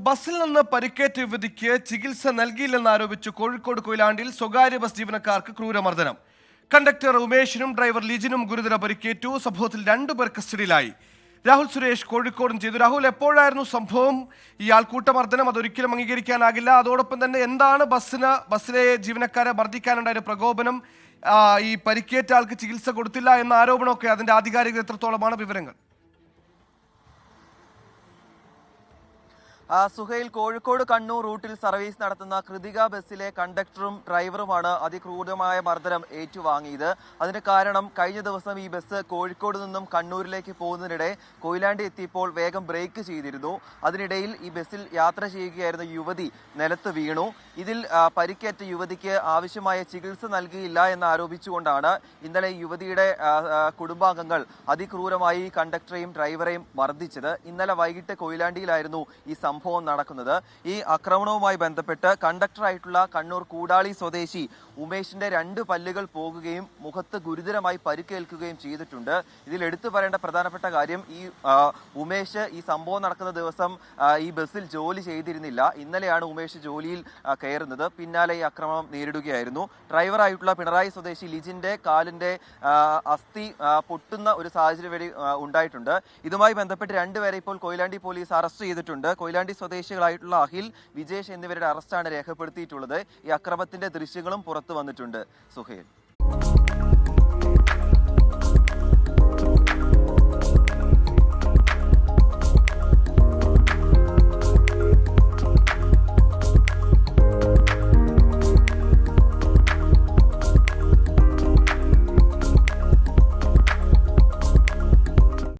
ബസ്സിൽ നിന്ന് പരിക്കേറ്റ യുവതിക്ക് ചികിത്സ നൽകിയില്ലെന്നാരോപിച്ച് കോഴിക്കോട് കൊയിലാണ്ടിയിൽ സ്വകാര്യ ബസ് ജീവനക്കാർക്ക് ക്രൂരമർദ്ദനം. കണ്ടക്ടർ ഉമേഷിനും ഡ്രൈവർ ലിജിനും ഗുരുതര പരിക്കേറ്റു. സംഭവത്തിൽ 2 പേർ കസ്റ്റഡിയിലായി. രാഹുൽ സുരേഷ് കോഴിക്കോടും ചെയ്തു. രാഹുൽ, എപ്പോഴായിരുന്നു സംഭവം? ഈ ആൾക്കൂട്ടമർദ്ദനം അതൊരിക്കലും അംഗീകരിക്കാനാകില്ല. അതോടൊപ്പം തന്നെ എന്താണ് ബസ്സിലെ ജീവനക്കാരെ മർദ്ദിക്കാനുണ്ടായ പ്രകോപനം? ഈ പരിക്കേറ്റ ആൾക്ക് ചികിത്സ കൊടുത്തില്ല എന്ന ആരോപണമൊക്കെ അതിന്റെ ആധികാരികത എത്രത്തോളമാണ്? വിവരങ്ങൾ. സുഹൈൽ, കോഴിക്കോട് കണ്ണൂർ റൂട്ടിൽ സർവീസ് നടത്തുന്ന കൃതിക ബസ്സിലെ കണ്ടക്ടറും ഡ്രൈവറുമാണ് അതിക്രൂരമായ മർദ്ദനം ഏറ്റുവാങ്ങിയത്. അതിന് കാരണം കഴിഞ്ഞ ദിവസം ഈ ബസ് കോഴിക്കോട് നിന്നും കണ്ണൂരിലേക്ക് പോകുന്നതിനിടെ കൊയിലാണ്ടി എത്തിയപ്പോൾ വേഗം ബ്രേക്ക് ചെയ്തിരുന്നു. അതിനിടയിൽ ഈ ബസ്സിൽ യാത്ര ചെയ്യുകയായിരുന്ന യുവതി നിലത്ത് വീണു. ഇതിൽ പരിക്കേറ്റ യുവതിക്ക് ആവശ്യമായ ചികിത്സ നൽകിയില്ല എന്ന് ആരോപിച്ചുകൊണ്ടാണ് ഇന്നലെ യുവതിയുടെ കുടുംബാംഗങ്ങൾ അതിക്രൂരമായി കണ്ടക്ടറെയും ഡ്രൈവറെയും മർദ്ദിച്ചത്. ഇന്നലെ വൈകിട്ട് കൊയിലാണ്ടിയിലായിരുന്നു ഈ സംഭവം നടക്കുന്നത്. ഈ ആക്രമണവുമായി ബന്ധപ്പെട്ട് കണ്ടക്ടറായിട്ടുള്ള കണ്ണൂർ കൂടാളി സ്വദേശി ഉമേഷിന്റെ 2 പല്ലുകൾ പോകുകയും മുഖത്ത് ഗുരുതരമായി പരിക്കേൽക്കുകയും ചെയ്തിട്ടുണ്ട്. ഇതിൽ എടുത്തു പറയേണ്ട പ്രധാനപ്പെട്ട കാര്യം, ഈ ഉമേഷ് ഈ സംഭവം നടക്കുന്ന ദിവസം ഈ ബസ്സിൽ ജോലി ചെയ്തിരുന്നില്ല. ഇന്നലെയാണ് ഉമേഷ് ജോലിയിൽ കയറുന്നത്. പിന്നാലെ ഈ ആക്രമണം നേരിടുകയായിരുന്നു. ഡ്രൈവറായിട്ടുള്ള പിണറായി സ്വദേശി ലിജിന്റെ കാലിന്റെ അസ്ഥി പൊട്ടുന്ന ഒരു സാഹചര്യം വരെ ഉണ്ടായിട്ടുണ്ട്. ഇതുമായി ബന്ധപ്പെട്ട് 2 പേരെ ഇപ്പോൾ കൊയിലാണ്ടി പോലീസ് അറസ്റ്റ് ചെയ്തിട്ടുണ്ട്. കൊയിലാണ്ടി സ്വദേശികളായിട്ടുള്ള അഖിൽ, വിജേഷ് എന്നിവരുടെ അറസ്റ്റാണ് രേഖപ്പെടുത്തിയിട്ടുള്ളത്. ഈ അക്രമത്തിന്റെ ദൃശ്യങ്ങളും പുറത്തു വന്നിട്ടുണ്ട്. സുഹേൽ.